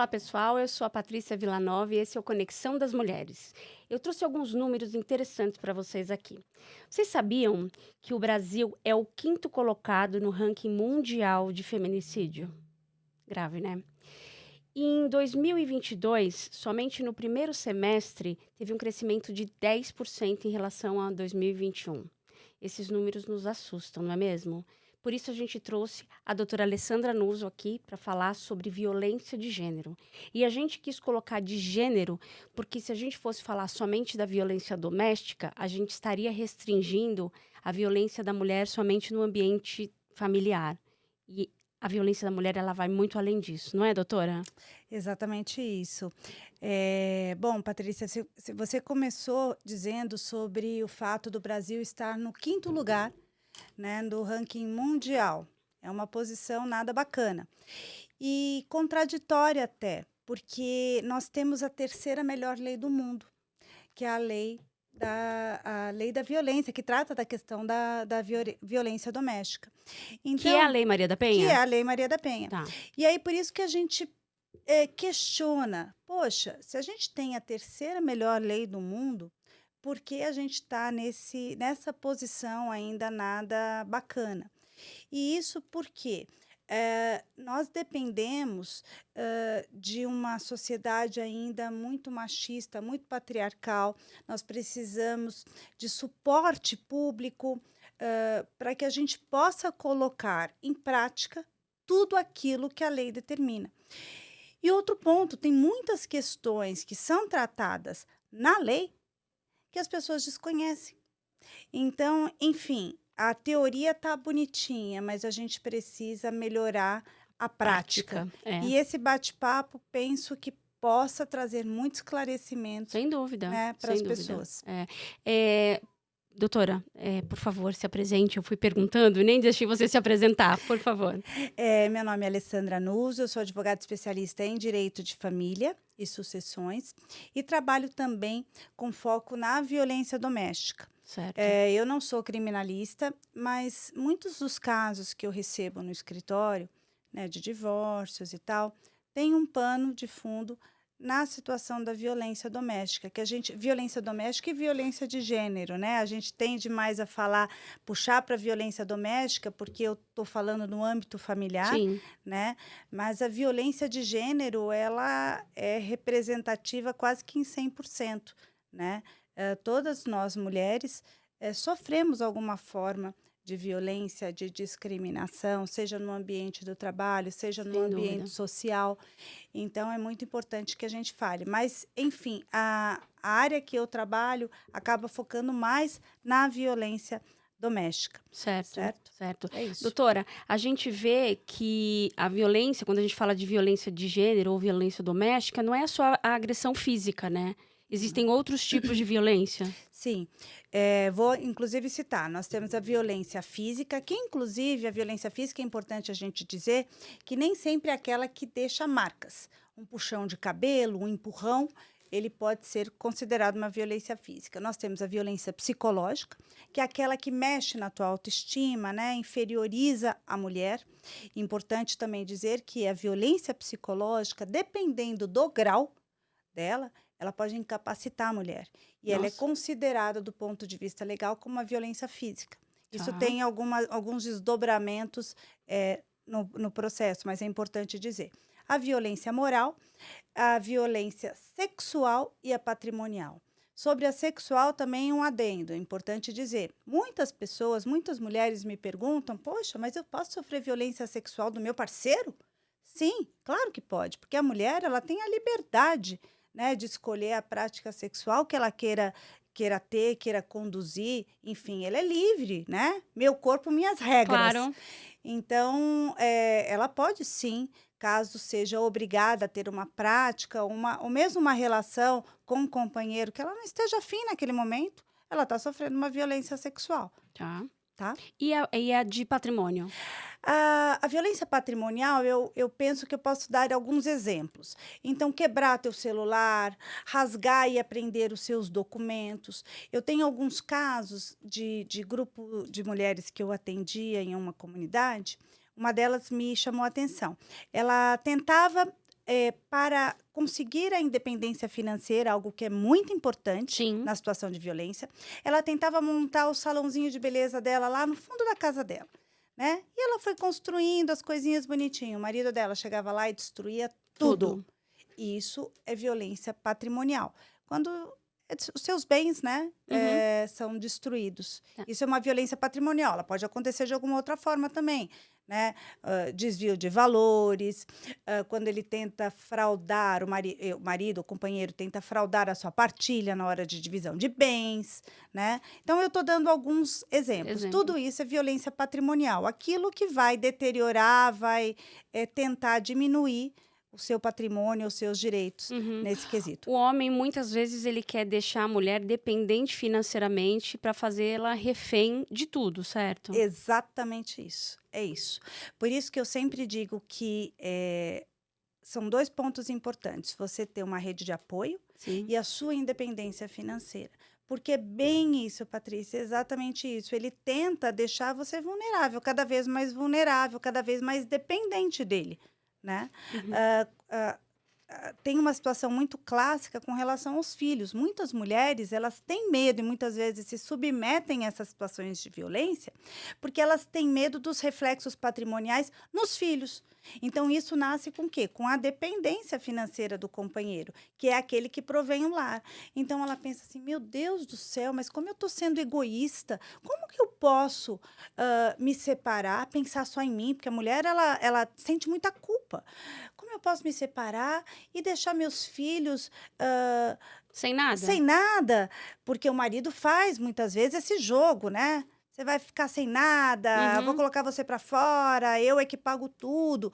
Olá, pessoal. Eu sou a Patrícia Villanova e esse é o Conexão das Mulheres. Eu trouxe alguns números interessantes para vocês aqui. Vocês sabiam que o Brasil é o quinto colocado no ranking mundial de feminicídio? Grave, né? E em 2022, somente no primeiro semestre, teve um crescimento de 10% em relação a 2021. Esses números nos assustam, não é mesmo? Por isso a gente trouxe a doutora Alessandra Nuso aqui para falar sobre violência de gênero. E a gente quis colocar de gênero, porque se a gente fosse falar somente da violência doméstica, a gente estaria restringindo a violência da mulher somente no ambiente familiar. E a violência da mulher, ela vai muito além disso, não é, doutora? Exatamente isso. Bom, Patrícia, se você começou dizendo sobre o fato do Brasil estar no quinto lugar, né, do ranking mundial. É uma posição nada bacana. E contraditória até, porque nós temos a terceira melhor lei do mundo, que é a lei da violência, que trata da questão da violência doméstica. Que é a Então, Lei Maria da que é Penha? a Lei Maria da Penha. Tá. E aí, por isso que a gente questiona, poxa, se a gente tem a terceira melhor lei do mundo, por que a gente está nessa posição ainda nada bacana? E isso porque nós dependemos de uma sociedade ainda muito machista, muito patriarcal. Nós precisamos de suporte público para que a gente possa colocar em prática tudo aquilo que a lei determina. E outro ponto, tem muitas questões que são tratadas na lei que as pessoas desconhecem. Então, enfim, a teoria tá bonitinha, mas a gente precisa melhorar a prática. Prática, é. E esse bate-papo, penso que possa trazer muito esclarecimento, Sem dúvida, né, para sem as dúvida. pessoas. Doutora, por favor, se apresente. Eu fui perguntando e nem deixei você se apresentar, por favor. Meu nome é Alessandra Nuso, eu sou advogada especialista em direito de família e sucessões e trabalho também com foco na violência doméstica. Certo. Eu não sou criminalista, mas muitos dos casos que eu recebo no escritório, né, de divórcios e tal, tem um pano de fundo na situação da violência doméstica, violência doméstica e violência de gênero, né? A gente tende mais a falar, puxar para a violência doméstica, porque eu estou falando no âmbito familiar, Sim, né? Mas a violência de gênero, ela é representativa quase que em 100%, né? Todas nós mulheres sofremos alguma forma de violência, de discriminação, seja no ambiente do trabalho, seja no sem dúvida. ambiente social. Então, é muito importante que a gente fale. Mas, enfim, a área que eu trabalho acaba focando mais na violência doméstica, Certo, certo? certo. É isso. Doutora, a gente vê que a violência, quando a gente fala de violência de gênero ou violência doméstica, não é só a agressão física, né? Existem outros tipos de violência. Sim, vou inclusive citar, nós temos a violência física, que inclusive a violência física é importante a gente dizer que nem sempre é aquela que deixa marcas. Um puxão de cabelo, um empurrão, ele pode ser considerado uma violência física. Nós temos a violência psicológica, que é aquela que mexe na tua autoestima, né, inferioriza a mulher. Importante também dizer que a violência psicológica, dependendo do grau dela, ela pode incapacitar a mulher. E ela é Nossa, considerada, do ponto de vista legal, como uma violência física. Isso tá. tem alguns desdobramentos no processo, mas é importante dizer. A violência moral, a violência sexual e a patrimonial. Sobre a sexual, também um adendo, é importante dizer. Muitas pessoas, muitas mulheres me perguntam, poxa, mas eu posso sofrer violência sexual do meu parceiro? Sim, claro que pode, porque a mulher ela tem a liberdade, né, de escolher a prática sexual que ela queira ter, queira conduzir, enfim, ela é livre, né? Meu corpo, minhas regras. Claro, Então, ela pode sim, caso seja obrigada a ter uma prática, ou mesmo uma relação com um companheiro que ela não esteja afim naquele momento, ela está sofrendo uma violência sexual, tá. tá? E a de patrimônio? A violência patrimonial, eu penso que eu posso dar alguns exemplos. Então, quebrar teu celular, rasgar e apreender os seus documentos. Eu tenho alguns casos de grupo de mulheres que eu atendia em uma comunidade. Uma delas me chamou a atenção. Ela tentava para conseguir a independência financeira, algo que é muito importante Sim. na situação de violência, ela tentava montar o salãozinho de beleza dela lá no fundo da casa dela, né? E ela foi construindo as coisinhas bonitinho. O marido dela chegava lá e destruía tudo. Tudo. Isso é violência patrimonial. Quando os seus bens, né, Uhum. são destruídos. Tá. Isso é uma violência patrimonial. Ela pode acontecer de alguma outra forma também, né? Desvio de valores, quando ele tenta fraudar, o marido, o companheiro tenta fraudar a sua partilha na hora de divisão de bens, né? Então, eu estou dando alguns exemplos. Exemplo. Tudo isso é violência patrimonial. Aquilo que vai deteriorar, vai tentar diminuir o seu patrimônio, os seus direitos Uhum. nesse quesito. O homem, muitas vezes, ele quer deixar a mulher dependente financeiramente para fazê-la refém de tudo, certo? Exatamente isso, é isso. Por isso que eu sempre digo que são 2 pontos importantes: você ter uma rede de apoio Sim. e a sua independência financeira. Porque é bem isso, Patrícia, é exatamente isso. Ele tenta deixar você vulnerável, cada vez mais dependente dele, né? Uhum. Ah, ah, tem uma situação muito clássica com relação aos filhos. Muitas mulheres, elas têm medo e muitas vezes se submetem a essas situações de violência, porque elas têm medo dos reflexos patrimoniais nos filhos. Então, isso nasce com o quê? Com a dependência financeira do companheiro, que é aquele que provém o lar. Então, ela pensa assim: meu Deus do céu, mas como eu estou sendo egoísta, como que eu posso me separar, pensar só em mim? Porque a mulher, ela sente muita culpa. Como eu posso me separar e deixar meus filhos Sem nada? sem nada? Porque o marido faz muitas vezes esse jogo, né? Você vai ficar sem nada, vou Uhum. colocar você para fora, eu é que pago tudo.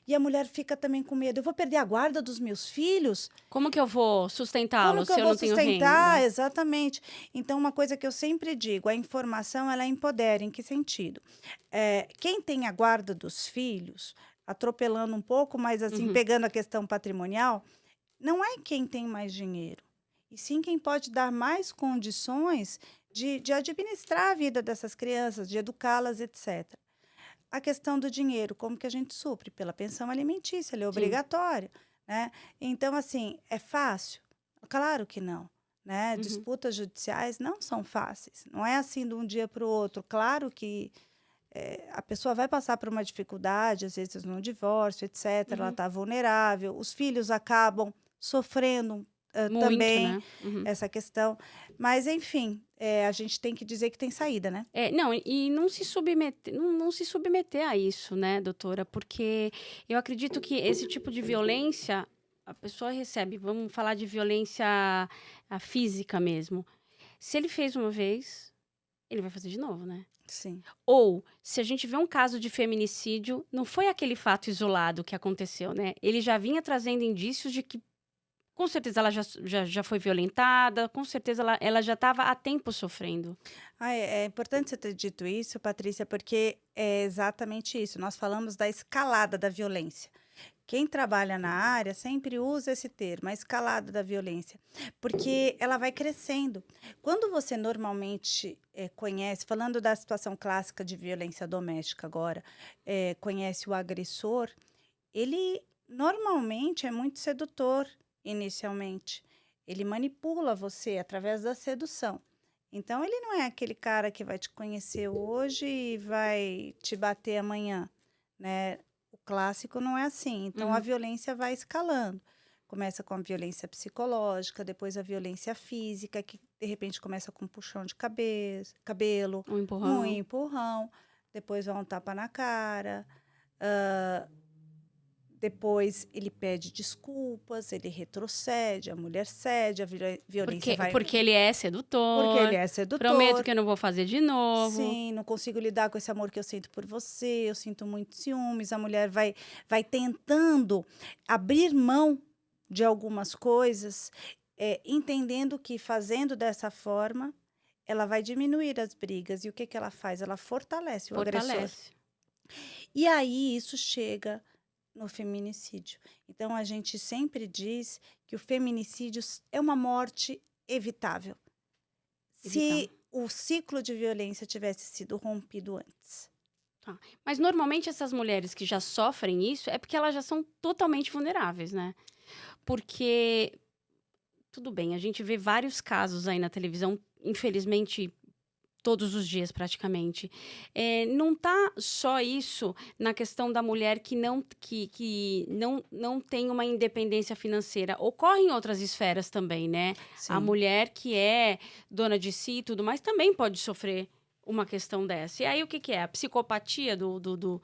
E a mulher fica também com medo: eu vou perder a guarda dos meus filhos? Como que eu vou Como sustentá-lo que se eu eu vou não tenho sustentar? renda? Exatamente. Então, uma coisa que eu sempre digo: a informação, ela empodera. Em que sentido? Quem tem a guarda dos filhos, atropelando um pouco, mas assim, Uhum. pegando a questão patrimonial, não é quem tem mais dinheiro, e sim quem pode dar mais condições de administrar a vida dessas crianças, de educá-las, etc. A questão do dinheiro, como que a gente supre? Pela pensão alimentícia, ela é Sim. obrigatória, né? Então, assim, é fácil? Claro que não, né? Uhum. Disputas judiciais não são fáceis, não é assim de um dia para o outro. Claro que a pessoa vai passar por uma dificuldade, às vezes no divórcio, etc. Ela Uhum. está vulnerável, os filhos acabam sofrendo Muito, também né? Uhum. essa questão. Mas, enfim, a gente tem que dizer que tem saída, né? Não, e não se submeter a isso, né, doutora, porque eu acredito que esse tipo de violência, a pessoa recebe, vamos falar de violência física mesmo. Se ele fez uma vez, ele vai fazer de novo, né? Sim. Ou, se a gente vê um caso de feminicídio, não foi aquele fato isolado que aconteceu, né? Ele já vinha trazendo indícios de que, com certeza, ela já foi violentada, com certeza ela já estava há tempo sofrendo. É importante você ter dito isso, Patrícia, porque é exatamente isso. Nós falamos da escalada da violência. Quem trabalha na área sempre usa esse termo, a escalada da violência, porque ela vai crescendo. Quando você normalmente conhece, falando da situação clássica de violência doméstica agora, conhece o agressor, ele normalmente é muito sedutor inicialmente. Ele manipula você através da sedução. Então, ele não é aquele cara que vai te conhecer hoje e vai te bater amanhã, né? O clássico não é assim. Então, a Uhum. violência vai escalando. Começa com a violência psicológica, depois a violência física, que de repente começa com um puxão de cabelo, Um um empurrão. empurrão, depois vai um tapa na cara. ah, Depois ele pede desculpas, ele retrocede, a mulher cede, a violência vai. Porque ele é Porque ele sedutor. é Prometo sedutor. que eu não vou fazer de novo. Sim, não consigo lidar com esse amor que eu sinto por você, eu sinto muito ciúmes. A mulher vai tentando abrir mão de algumas coisas, entendendo que fazendo dessa forma, ela vai diminuir as brigas. E o que que ela faz? Ela fortalece o agressor. Fortalece. E aí isso chega no feminicídio. Então, a gente sempre diz que o feminicídio é uma morte evitável, Evitar. se o ciclo de violência tivesse sido rompido antes. Tá. Mas normalmente essas mulheres que já sofrem isso é porque elas já são totalmente vulneráveis, né? Porque, tudo bem, a gente vê vários casos aí na televisão, infelizmente, todos os dias praticamente. Não tá só isso na questão da mulher que não tem uma independência financeira. Ocorre em outras esferas também, né? A Sim. mulher que é dona de si e tudo mais também pode sofrer uma questão dessa. E aí o que que é? A psicopatia do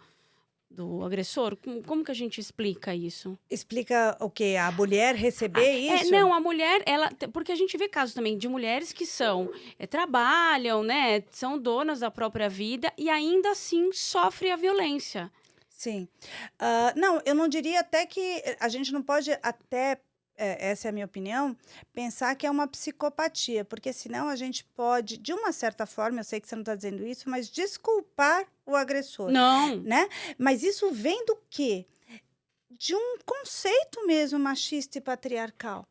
agressor? Como que a gente explica isso? Explica o quê? A mulher receber isso? Não, a mulher, porque a gente vê casos também de mulheres que trabalham, né, são donas da própria vida e ainda assim sofrem a violência. Sim. Não, eu não diria até que a gente não pode até, essa é a minha opinião, pensar que é uma psicopatia, porque senão a gente pode, de uma certa forma, eu sei que você não está dizendo isso, mas desculpar o agressor, Não, né? Mas isso vem do quê? De um conceito mesmo machista e patriarcal.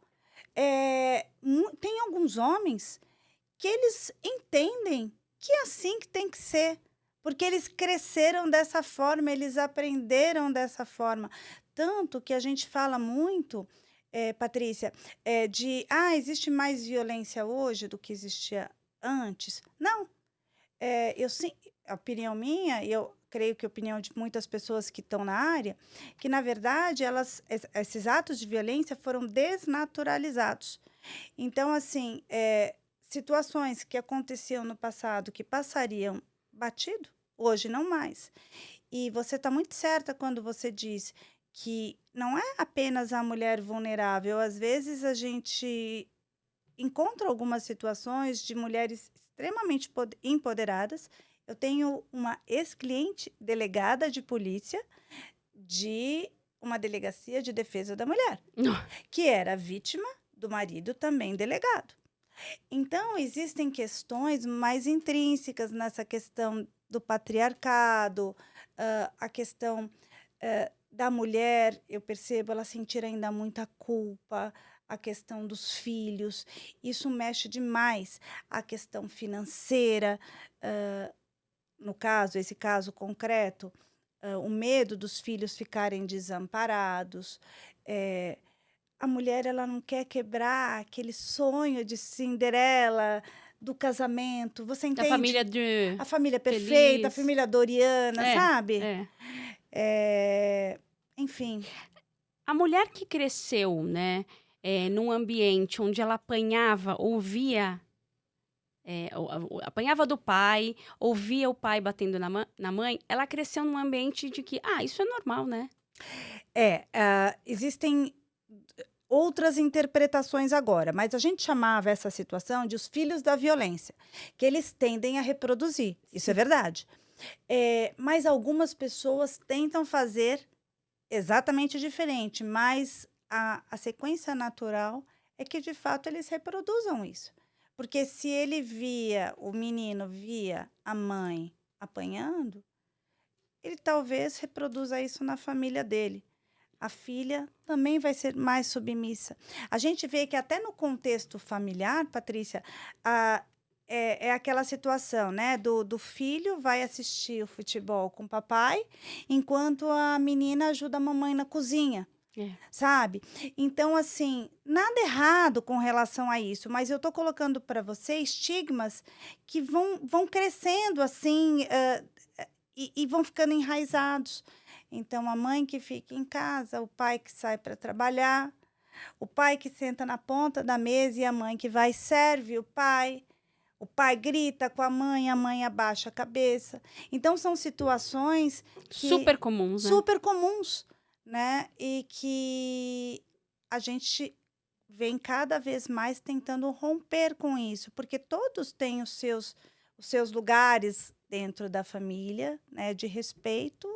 Tem alguns homens que eles entendem que é assim que tem que ser, porque eles cresceram dessa forma, eles aprenderam dessa forma. Tanto que a gente fala muito, Patrícia, existe mais violência hoje do que existia antes. Não, eu sim, a opinião minha, e eu creio que a opinião de muitas pessoas que estão na área, que na verdade esses atos de violência foram desnaturalizados. Então, assim, situações que aconteciam no passado que passariam batido, hoje não mais. E você está muito certa quando você diz que não é apenas a mulher vulnerável. Às vezes a gente encontra algumas situações de mulheres extremamente empoderadas. Eu tenho uma ex-cliente delegada de polícia de uma delegacia de defesa da mulher, que era vítima do marido também delegado. Então, existem questões mais intrínsecas nessa questão do patriarcado, a questão da mulher, eu percebo ela sentir ainda muita culpa, a questão dos filhos, isso mexe demais, a questão financeira, ah, no caso, esse caso concreto, o medo dos filhos ficarem desamparados, eh, a mulher ela não quer quebrar aquele sonho de Cinderela, do casamento, você da família entende? de A família perfeita, a feliz. família Doriana, É, sabe? é. Enfim, A mulher que cresceu, né, num ambiente onde ela apanhava, ouvia, apanhava do pai, ouvia o pai batendo na mãe, ela cresceu num ambiente de que, isso é normal, né? existem outras interpretações agora, mas a gente chamava essa situação de os filhos da violência, que eles tendem a reproduzir, isso é verdade. Mas algumas pessoas tentam fazer exatamente diferente, mas a sequência natural é que, de fato, eles reproduzam isso. Porque se o menino via a mãe apanhando, ele talvez reproduza isso na família dele. A filha também vai ser mais submissa. A gente vê que até no contexto familiar, Patrícia, é aquela situação, né? Do filho vai assistir o futebol com o papai, enquanto a menina ajuda a mamãe na cozinha, É. sabe? Então, assim, nada errado com relação a isso, mas eu estou colocando para você estigmas que vão crescendo assim, e vão ficando enraizados. Então, a mãe que fica em casa, o pai que sai para trabalhar, o pai que senta na ponta da mesa e a mãe que vai e serve o pai. O pai grita com a mãe abaixa a cabeça. Então, são situações Super comuns, né? super comuns, né? E que a gente vem cada vez mais tentando romper com isso, porque todos têm os seus lugares dentro da família, né, de respeito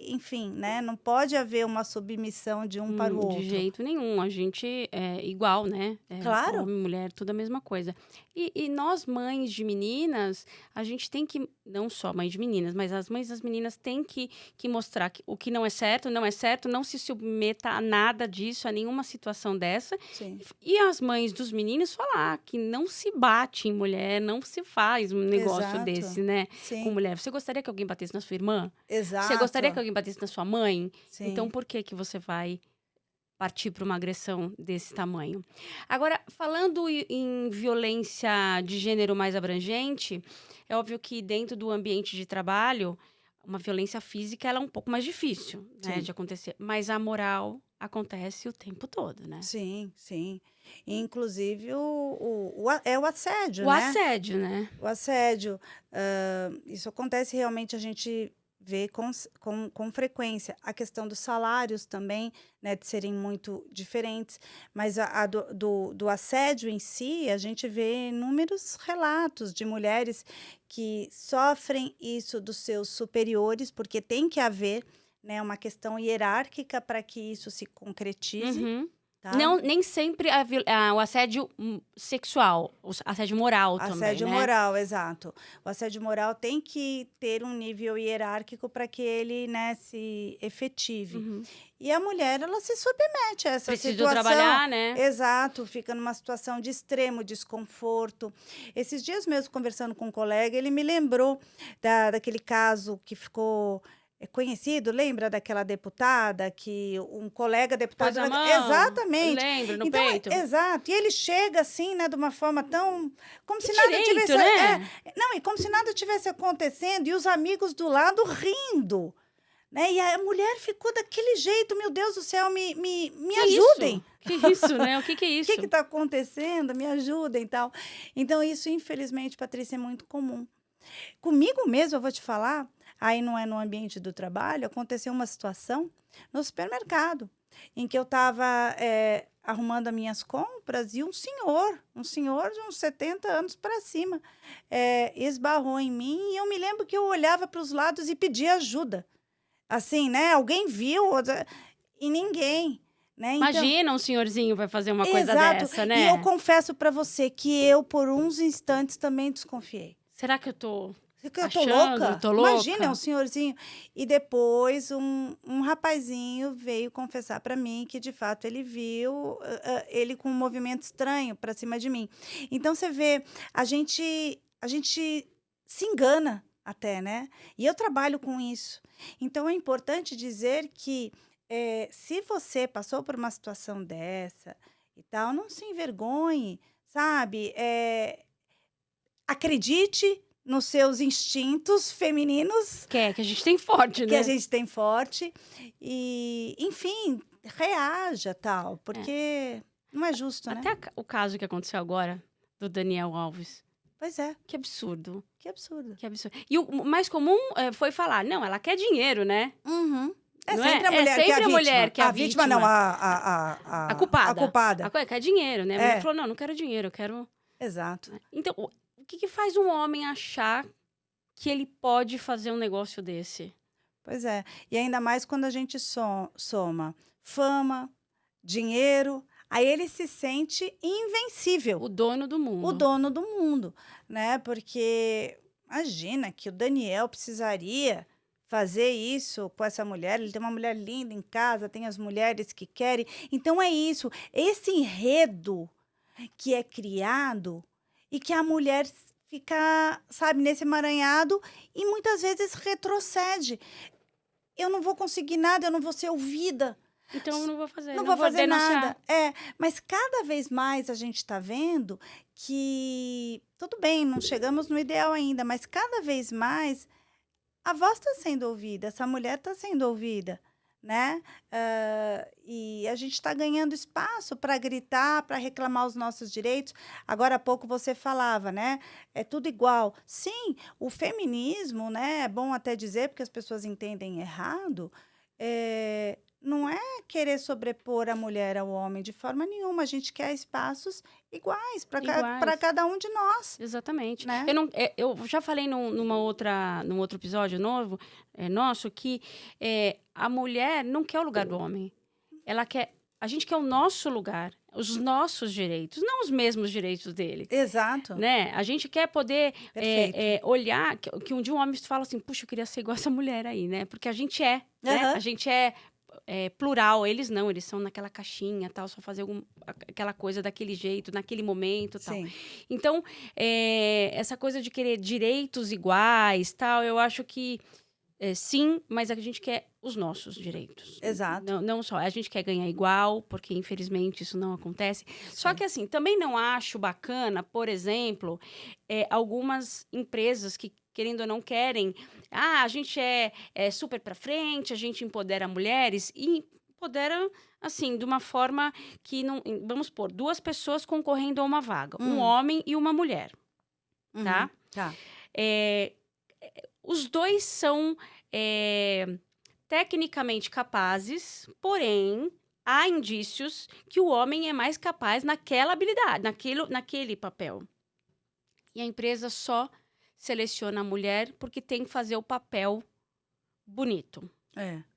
enfim, né? Não pode haver uma submissão de um para o De outro. jeito nenhum. A gente é igual, né? Claro. Homem, mulher, tudo a mesma coisa. E nós, mães de meninas, a gente tem que, não só mães de meninas, mas as mães das meninas têm que mostrar que o que não é certo, não é certo, não se submeta a nada disso, a nenhuma situação dessa. Sim. E as mães dos meninos falar que não se bate em mulher, não se faz um negócio Exato. desse, né? Com Sim. mulher. Você gostaria que alguém batesse na sua irmã? Exato. Você gostaria que alguém batesse na sua mãe? Sim. Então, por que você vai partir para uma agressão desse tamanho? Agora, falando em violência de gênero mais abrangente, é óbvio que dentro do ambiente de trabalho, uma violência física ela é um pouco mais difícil, né, Sim. de acontecer. Mas a moral acontece o tempo todo, né? Sim, sim. Inclusive é o assédio, O né? assédio, né? O assédio. Isso acontece realmente, a gente vê com frequência. A questão dos salários também, né, de serem muito diferentes. Mas do assédio em si, a gente vê inúmeros relatos de mulheres que sofrem isso dos seus superiores, porque tem que haver, né, uma questão hierárquica para que isso se concretize. Uhum. Tá? Não, nem sempre o assédio sexual, o assédio moral também, Assédio né? moral, exato. O assédio moral tem que ter um nível hierárquico para que ele, né, se efetive. Uhum. E a mulher, ela se submete a essa Precisa situação. trabalhar, né? Exato, fica numa situação de extremo desconforto. Esses dias mesmo, conversando com um colega, ele me lembrou daquele caso que ficou conhecido, lembra daquela deputada que um colega deputado... Pôs a mão, Exatamente. lembro, no Então, peito. exato. E ele chega assim, né, de uma forma tão... Como Que se nada direito, tivesse... né? Não, e como se nada tivesse acontecendo e os amigos do lado rindo. Né? E a mulher ficou daquele jeito, meu Deus do céu, me Que ajudem. isso? Que isso, né? O que é O isso? que está acontecendo? Me ajudem e tal. Então, isso, infelizmente, Patrícia, é muito comum. Comigo mesmo, eu vou te falar, aí não é no ambiente do trabalho, aconteceu uma situação no supermercado, em que eu estava arrumando as minhas compras e um senhor de uns 70 anos para cima, esbarrou em mim e eu me lembro que eu olhava para os lados e pedia ajuda. Assim, né? Alguém viu e ninguém, né? Então, Imagina um senhorzinho vai fazer uma coisa exato. dessa, E né? eu confesso para você que eu, por uns instantes, também desconfiei. Será que eu tô Eu tô achando? louca? Tô louca? Imagina, é um senhorzinho. E depois um rapazinho veio confessar para mim que, de fato, ele viu ele com um movimento estranho para cima de mim. Então, você vê, a gente se engana até, né? E eu trabalho com isso. Então, é importante dizer que se você passou por uma situação dessa e tal, não se envergonhe, sabe? Acredite nos seus instintos femininos, Que a gente tem forte, que né? a gente tem forte, e, enfim, reaja, tal, porque não é justo, né? Até o caso que aconteceu agora, do Daniel Alves. Pois é, Que absurdo, que absurdo. que absurdo. E o mais comum foi falar, não, ela quer dinheiro, né? Uhum. É Não sempre é? a mulher É que é a sempre a vítima. mulher que é a vítima. Não, A culpada. A culpada. A coisa quer dinheiro, né? A mulher É. falou, não quero dinheiro, eu quero... Exato. Então, o que faz um homem achar que ele pode fazer um negócio desse? Pois é. E ainda mais quando a gente soma fama, dinheiro, aí ele se sente invencível. O dono do mundo. O dono do mundo, né? Porque imagina que o Daniel precisaria fazer isso com essa mulher. Ele tem uma mulher linda em casa, tem as mulheres que querem. Então é isso. Esse enredo que é criado e que a mulher fica, sabe, nesse emaranhado e muitas vezes retrocede. Eu não vou conseguir nada, eu não vou ser ouvida. Então eu não vou fazer, Não vou fazer denunciar. nada. Mas cada vez mais a gente está vendo que, tudo bem, não chegamos no ideal ainda, mas cada vez mais a voz está sendo ouvida, essa mulher está sendo ouvida, né? E a gente está ganhando espaço para gritar, para reclamar os nossos direitos. Agora há pouco você falava, né? É tudo igual. Sim, o feminismo, né? É bom até dizer, porque as pessoas entendem errado. não é querer sobrepor a mulher ao homem de forma nenhuma. A gente quer espaços iguais para Iguais. cada um de nós, Exatamente. né? Eu num outro episódio novo, nosso, que a mulher não quer o lugar do homem. A gente quer o nosso lugar, os nossos direitos, não os mesmos direitos dele. Exato. Né? A gente quer poder Perfeito. olhar que um dia um homem fala assim, puxa, eu queria ser igual essa mulher aí, né? Porque a gente né? Aham. A gente é plural, eles não, eles são naquela caixinha, tal, só fazer aquela coisa daquele jeito, naquele momento, tal. Sim. Então, essa coisa de querer direitos iguais, tal, eu acho que sim, mas a gente quer os nossos direitos. Exato. Não só, a gente quer ganhar igual, porque infelizmente isso não acontece. Só que assim, também não acho bacana, por exemplo, algumas empresas que, querendo ou não, querem... a gente é super pra frente, a gente empodera mulheres e empodera, assim, de uma forma que não... Vamos supor, 2 pessoas concorrendo a uma vaga. Um homem e uma mulher, tá? Tá. Os dois são tecnicamente capazes, porém, há indícios que o homem é mais capaz naquela habilidade, naquele papel. E a empresa só seleciona a mulher porque tem que fazer o papel bonito.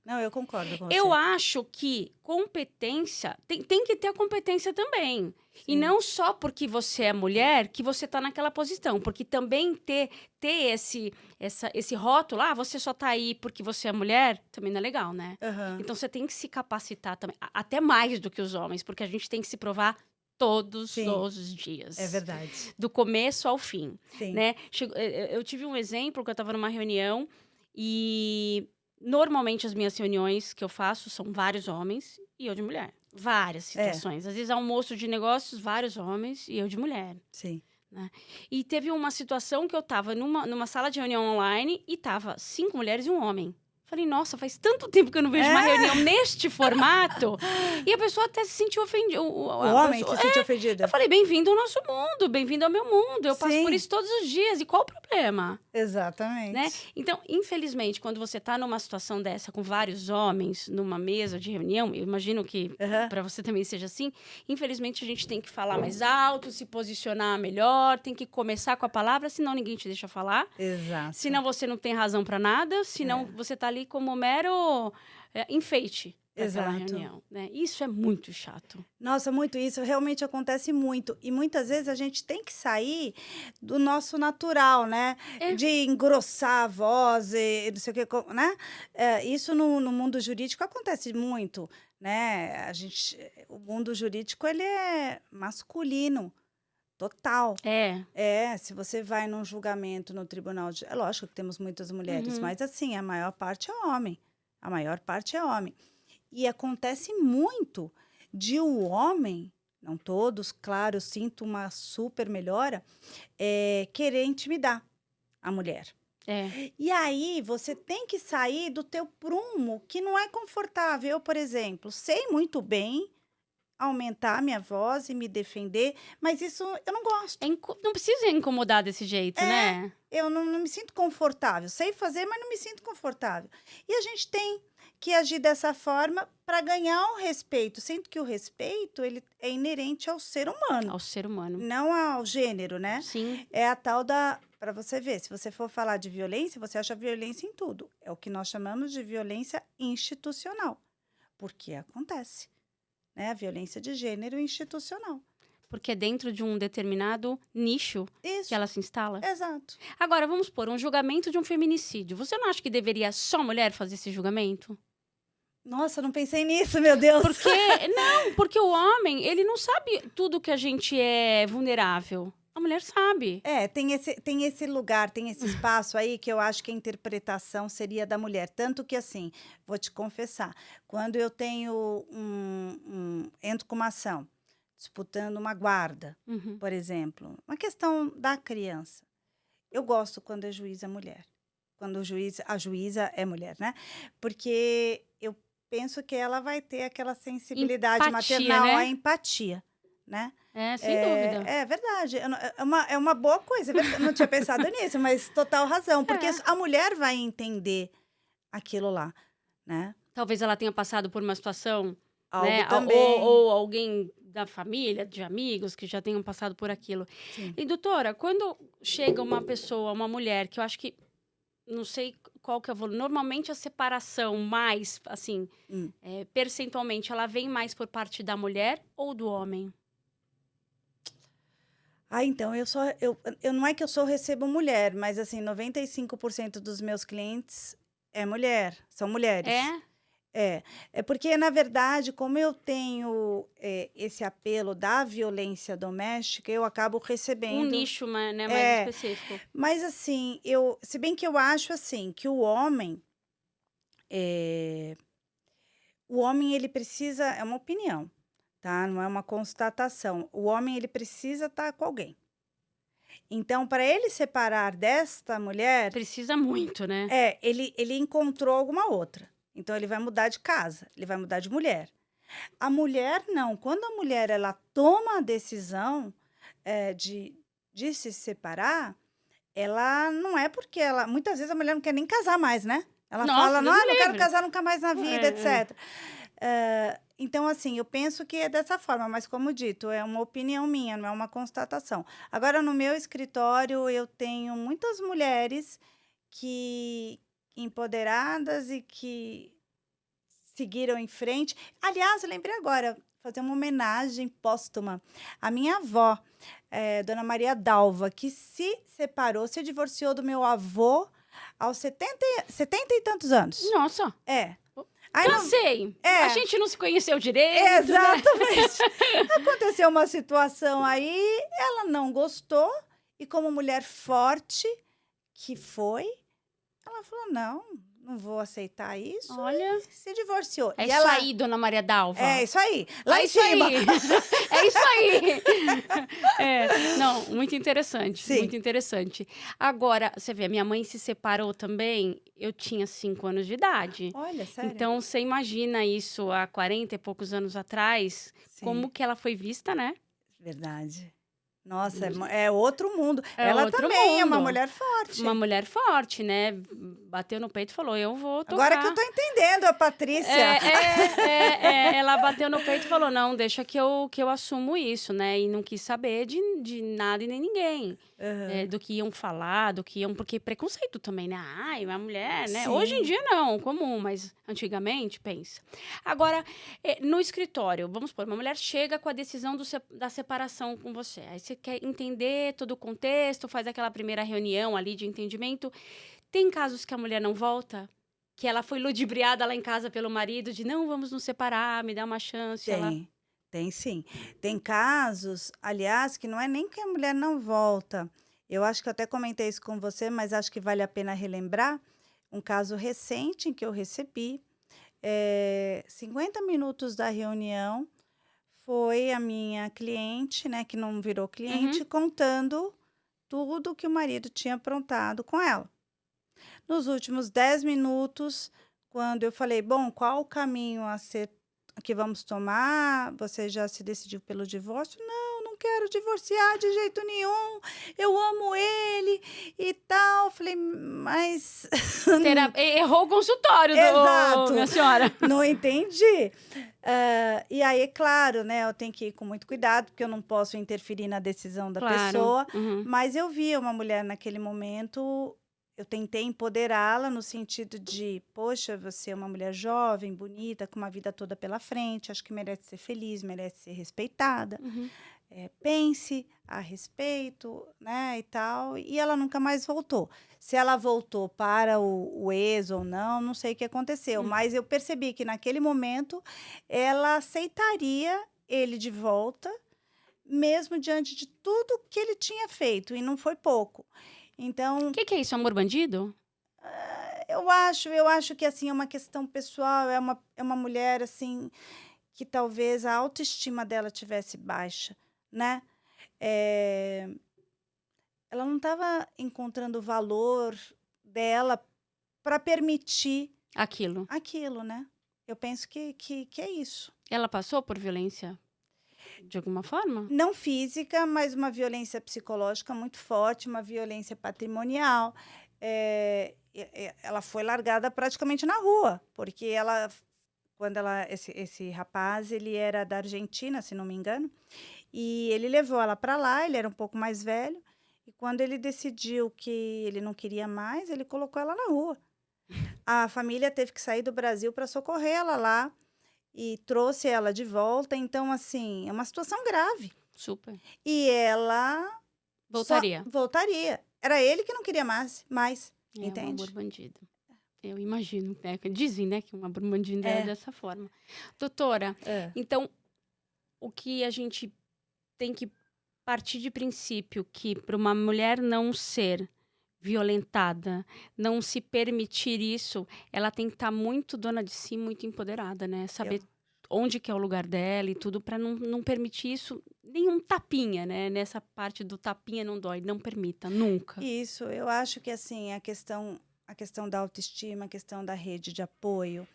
Não, eu concordo com você. Eu acho que competência... Tem que ter a competência também. Sim. E não só porque você é mulher que você está naquela posição. Porque também ter esse rótulo, você só está aí porque você é mulher, também não é legal, né? Aham. Então, você tem que se capacitar também. Até mais do que os homens. Porque a gente tem que se provar todos Sim. os dias. É verdade. Do começo ao fim. Sim. Né? Eu tive um exemplo que eu estava numa reunião e... Normalmente, as minhas reuniões que eu faço são vários homens e eu de mulher. Várias situações. Às vezes, almoço de negócios, vários homens e eu de mulher. Sim. Né? E teve uma situação que eu estava numa sala de reunião online e tava 5 mulheres e um homem. Falei, nossa, faz tanto tempo que eu não vejo uma reunião neste formato. E a pessoa até se sentiu ofendida. O homem se sentiu ofendido. Eu falei, bem-vindo ao nosso mundo, bem-vindo ao meu mundo. Eu passo Sim. por isso todos os dias. E qual o problema? Exatamente. Né? Então, infelizmente, quando você está numa situação dessa com vários homens numa mesa de reunião, eu imagino que para você também seja assim, infelizmente a gente tem que falar mais alto, se posicionar melhor, tem que começar com a palavra, senão ninguém te deixa falar. Exato. Senão você não tem razão para nada, senão você tá ali como mero enfeite daquela reunião. Né? Isso é muito chato. Nossa, muito isso. Realmente acontece muito. E muitas vezes a gente tem que sair do nosso natural, né? De engrossar a voz e não sei o que, né? Isso no mundo jurídico acontece muito, né? O mundo jurídico, ele é masculino. Total. Se você vai num julgamento no tribunal é lógico que temos muitas mulheres, mas assim, a maior parte é homem. A maior parte é homem. E acontece muito de o homem, não todos, claro, eu sinto uma super melhora, querer intimidar a mulher. E aí, você tem que sair do teu prumo, que não é confortável. Eu, por exemplo, sei muito bem aumentar minha voz e me defender, mas isso eu não gosto. Não precisa incomodar desse jeito, né? Eu não me sinto confortável. Sei fazer, mas não me sinto confortável. E a gente tem que agir dessa forma para ganhar o respeito. Sendo que o respeito, ele é inerente ao ser humano. Ao ser humano. Não ao gênero, né? Sim. É a tal da... Para você ver, se você for falar de violência, você acha violência em tudo. É o que nós chamamos de violência institucional. Porque acontece. Né? A violência de gênero institucional. Porque é dentro de um determinado nicho que ela se instala. Exato. Agora, vamos supor, um julgamento de um feminicídio. Você não acha que deveria só a mulher fazer esse julgamento? Nossa, não pensei nisso, meu Deus. Porque o homem, ele não sabe tudo que a gente é vulnerável. A mulher sabe. Tem esse lugar, tem esse espaço aí que eu acho que a interpretação seria da mulher. Tanto que, assim, vou te confessar, quando eu tenho entro com uma ação, disputando uma guarda, por exemplo, uma questão da criança, eu gosto quando a juíza é mulher. Quando a juíza é mulher, né? Porque eu penso que ela vai ter aquela sensibilidade Empatia, maternal, né? a empatia, né? Sem dúvida. É verdade. É uma boa coisa. Não tinha pensado nisso, mas total razão. Porque a mulher vai entender aquilo lá, né? Talvez ela tenha passado por uma situação, Algo né? também. Ou alguém da família, de amigos, que já tenham passado por aquilo. Sim. E, doutora, quando chega uma pessoa, uma mulher, que eu acho que, não sei qual que é o valor, normalmente a separação mais, assim, percentualmente, ela vem mais por parte da mulher ou do homem? Então, eu não é que eu recebo mulher, mas assim, 95% dos meus clientes é mulher, são mulheres. É? É porque, na verdade, como eu tenho esse apelo da violência doméstica, eu acabo Um recebendo. nicho, né, mais É, específico. mas assim, se bem que eu acho assim, que é, o homem ele precisa, é uma opinião, tá? Não é uma constatação. O homem ele precisa estar com alguém. Então, para ele separar desta mulher, Precisa muito, né? ele encontrou alguma outra. Então, ele vai mudar de casa, ele vai mudar de mulher. A mulher, não. Quando a mulher ela toma a decisão de se separar, ela não é porque ela. Muitas vezes a mulher não quer nem casar mais, né? Ela Nossa, fala, Deus não, me não quero livre. casar nunca mais na vida, É. etc. Então, assim, eu penso que é dessa forma, mas como dito, é uma opinião minha, não é uma constatação. Agora, no meu escritório, eu tenho muitas mulheres que empoderadas e que seguiram em frente. Aliás, eu lembrei agora, fazer uma homenagem póstuma à minha avó, Dona Maria Dalva, que se divorciou do meu avô aos 70 e tantos anos. Nossa, É. Aí não, cansei. A é, gente não se conheceu direito, né? exatamente. Aconteceu uma situação aí, ela não gostou, e como mulher forte que foi, ela falou: não vou aceitar isso, Olha, e se divorciou. é E isso ela. aí, dona Maria Dalva. É isso aí, lá É em isso cima. aí. É isso aí. Não, muito interessante, Sim. muito interessante. Agora, você vê, minha mãe se separou também, eu tinha 5 anos de idade. Olha, sério. Então, você imagina isso há 40 e poucos anos atrás, Sim, como que ela foi vista, né? verdade. Nossa, é outro mundo. É Ela outro também é uma mundo. mulher forte. Uma mulher forte, né? Bateu no peito e falou, eu vou tocar. Agora que eu tô entendendo a Patrícia. Ela bateu no peito e falou, não, deixa que eu assumo isso, né? E não quis saber de nada e nem ninguém. Aham. Do que iam falar, do que iam... Porque preconceito também, né? Ai, uma mulher, né? Sim. Hoje em dia não, comum, mas antigamente, pensa. Agora, no escritório, vamos supor, uma mulher chega com a decisão da separação com você. Aí você quer entender todo o contexto, faz aquela primeira reunião ali de entendimento. Tem casos que a mulher não volta? Que ela foi ludibriada lá em casa pelo marido de não, vamos nos separar, me dá uma chance. Tem sim. Tem casos, aliás, que não é nem que a mulher não volta. Eu acho que eu até comentei isso com você, mas acho que vale a pena relembrar. Um caso recente em que eu recebi, 50 minutos da reunião, foi a minha cliente, né, que não virou cliente, contando tudo que o marido tinha aprontado com ela. Nos últimos 10 minutos, quando eu falei, bom, qual o caminho que vamos tomar? Você já se decidiu pelo divórcio? Não quero divorciar de jeito nenhum. Eu amo ele e tal. Falei, mas Errou o consultório, Exato. minha senhora. não entendi. E aí, claro, né, eu tenho que ir com muito cuidado, porque eu não posso interferir na decisão da Claro. pessoa. Uhum. Mas eu via uma mulher naquele momento, eu tentei empoderá-la no sentido de, poxa, você é uma mulher jovem, bonita, com uma vida toda pela frente, acho que merece ser feliz, merece ser respeitada. Uhum. Pense a respeito, né, e tal. E ela nunca mais voltou. Se ela voltou para o ex ou não sei o que aconteceu, mas eu percebi que naquele momento ela aceitaria ele de volta, mesmo diante de tudo que ele tinha feito, e não foi pouco. Então, O que é isso, amor bandido? eu acho que assim é uma questão pessoal, é uma mulher assim que talvez a autoestima dela tivesse baixa, né? Ela não estava encontrando o valor dela para permitir Aquilo. aquilo, né? Eu penso que é isso. Ela passou por violência de alguma forma? Não física, mas uma violência psicológica muito forte, uma violência patrimonial. ela foi largada praticamente na rua, porque esse rapaz, ele era da Argentina, se não me engano, e ele levou ela para lá, ele era um pouco mais velho, e quando ele decidiu que ele não queria mais, ele colocou ela na rua. A família teve que sair do Brasil para socorrer ela lá e trouxe ela de volta. Então, assim, é uma situação grave. Super. E ela Voltaria. voltaria. Era ele que não queria mais, É um amor entende? bandido. Eu imagino, né? Dizem, né, que um amor bandido é É. dessa forma. Doutora, É. então, o que a gente tem que partir de princípio que para uma mulher não ser violentada, não se permitir isso, ela tem que estar muito dona de si, muito empoderada, né? Saber onde que é o lugar dela e tudo para não permitir isso, nenhum tapinha, né? Nessa parte do tapinha não dói, não permita, nunca. Isso, eu acho que assim, a questão da autoestima, a questão da rede de apoio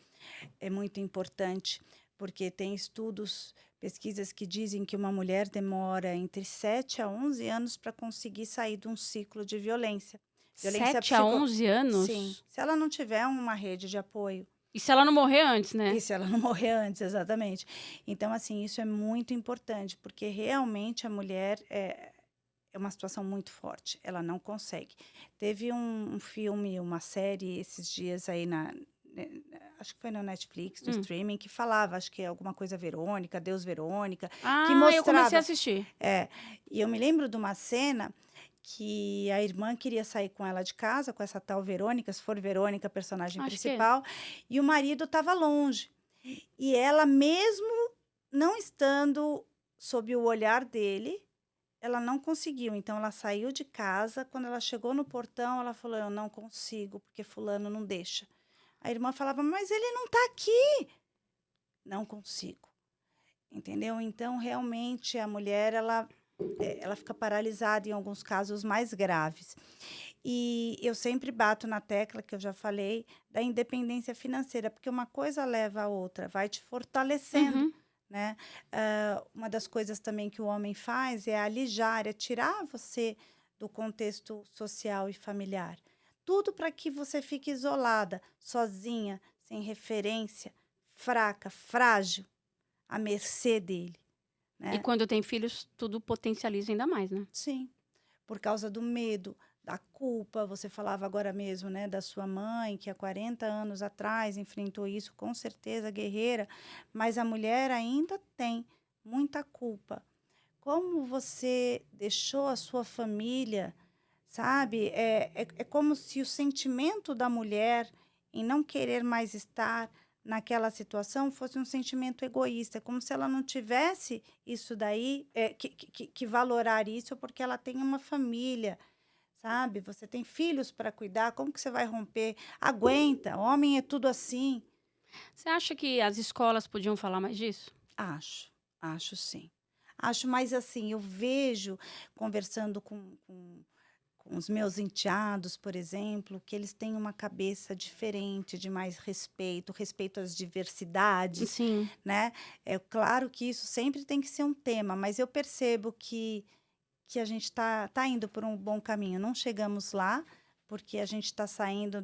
é muito importante, porque tem estudos, pesquisas que dizem que uma mulher demora entre 7 a 11 anos para conseguir sair de um ciclo de violência. 7 a 11 anos? Sim, se ela não tiver uma rede de apoio. E se ela não morrer antes, né? E se ela não morrer antes, exatamente. Então, assim, isso é muito importante, porque realmente a mulher é uma situação muito forte. Ela não consegue. Teve um filme, uma série esses dias aí acho que foi no Netflix, no streaming, que falava, acho que é alguma coisa Verônica, Deus Verônica, que mostrava. Eu comecei a assistir. E eu me lembro de uma cena que a irmã queria sair com ela de casa, com essa tal Verônica, se for Verônica, a personagem principal, e o marido estava longe. E ela, mesmo não estando sob o olhar dele, ela não conseguiu. Então, ela saiu de casa. Quando ela chegou no portão, ela falou: eu não consigo, porque fulano não deixa. A irmã falava: mas ele não está aqui. Não consigo. Entendeu? Então, realmente, a mulher, ela fica paralisada em alguns casos mais graves. E eu sempre bato na tecla, que eu já falei, da independência financeira, porque uma coisa leva a outra, vai te fortalecendo. Né? Uma das coisas também que o homem faz é alijar, é tirar você do contexto social e familiar. Tudo para que você fique isolada, sozinha, sem referência, fraca, frágil, à mercê dele. Né? E quando tem filhos, tudo potencializa ainda mais, né? Sim, por causa do medo, da culpa. Você falava agora mesmo, né, da sua mãe, que há 40 anos atrás enfrentou isso, com certeza, guerreira, mas a mulher ainda tem muita culpa. Como você deixou a sua família, sabe? É como se o sentimento da mulher em não querer mais estar naquela situação fosse um sentimento egoísta, como se ela não tivesse isso daí, que valorar isso, porque ela tem uma família, sabe? Você tem filhos para cuidar, como que você vai romper? Aguenta, homem é tudo assim. Você acha que as escolas podiam falar mais disso? Acho sim. Acho, mas assim, eu vejo, conversando com os meus enteados, por exemplo, que eles têm uma cabeça diferente, de mais respeito às diversidades, Sim. né? É claro que isso sempre tem que ser um tema, mas eu percebo que a gente está indo por um bom caminho. Não chegamos lá, porque a gente está saindo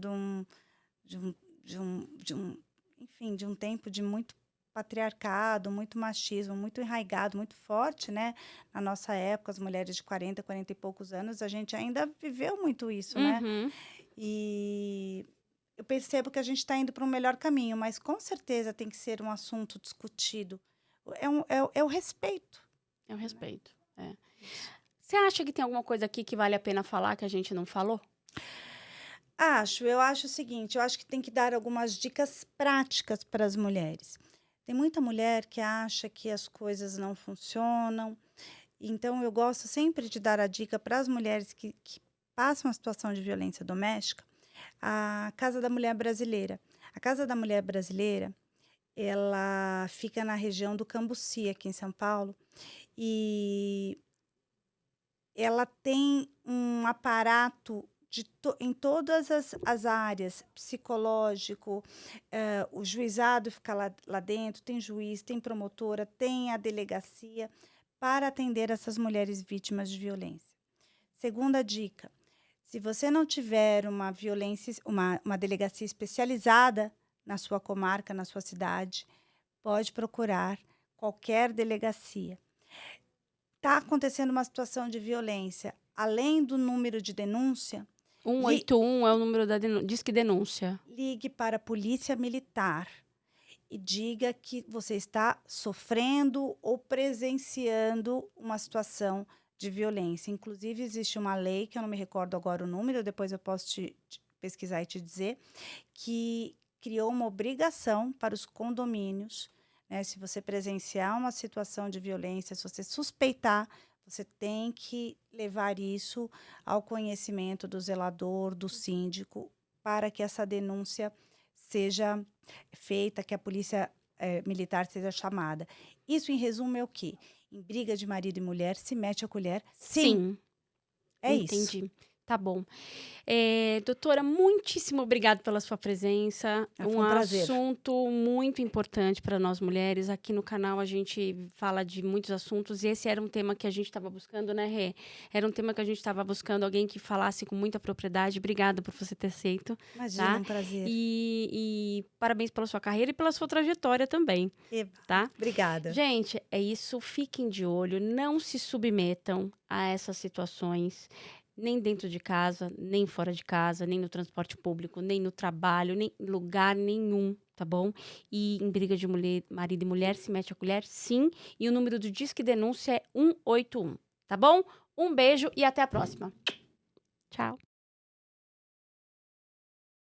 enfim, de um tempo de muito patriarcado, muito machismo, muito enraizado, muito forte, né? Na nossa época, as mulheres de 40 e poucos anos, a gente ainda viveu muito isso, né? E eu percebo que a gente está indo para um melhor caminho, mas com certeza tem que ser um assunto discutido. É o respeito. É o respeito, Você acha que tem alguma coisa aqui que vale a pena falar que a gente não falou? Eu acho o seguinte, eu acho que tem que dar algumas dicas práticas para as mulheres. Tem muita mulher que acha que as coisas não funcionam, então eu gosto sempre de dar a dica para as mulheres que passam a situação de violência doméstica, a Casa da Mulher Brasileira. A Casa da Mulher Brasileira, ela fica na região do Cambuci, aqui em São Paulo, e ela tem um aparato em todas as áreas, psicológico, o juizado fica lá dentro, tem juiz, tem promotora, tem a delegacia para atender essas mulheres vítimas de violência. Segunda dica, Se você não tiver uma violência, uma delegacia especializada na sua comarca, na sua cidade, pode procurar qualquer delegacia. Está acontecendo uma situação de violência, além do número de denúncia, 181 é o número da Disque Denúncia. ligue para a Polícia Militar e diga que você está sofrendo ou presenciando uma situação de violência. Inclusive, existe uma lei, que eu não me recordo agora o número, depois eu posso te pesquisar e te dizer, que criou uma obrigação para os condomínios, né? Se você presenciar uma situação de violência, se você suspeitar, você tem que levar isso ao conhecimento do zelador, do síndico, para que essa denúncia seja feita, que a polícia militar seja chamada. Isso, em resumo, é o quê? Em briga de marido e mulher, se mete a colher? Sim. É isso. Entendi. Tá bom. Doutora, muitíssimo obrigada pela sua presença. Foi um prazer. Assunto muito importante para nós mulheres. Aqui no canal a gente fala de muitos assuntos e esse era um tema que a gente estava buscando, né, Rê? Era um tema que a gente estava buscando alguém que falasse com muita propriedade. Obrigada por você ter aceito. Imagina, tá? um prazer. E parabéns pela sua carreira e pela sua trajetória também, tá? Obrigada. Gente, é isso. Fiquem de olho. Não se submetam a essas situações. Nem dentro de casa, nem fora de casa, nem no transporte público, nem no trabalho, nem em lugar nenhum, tá bom? E em briga de marido e mulher, se mete a colher, sim. E o número do Disque Denúncia é 181, tá bom? Um beijo e até a próxima. Tchau.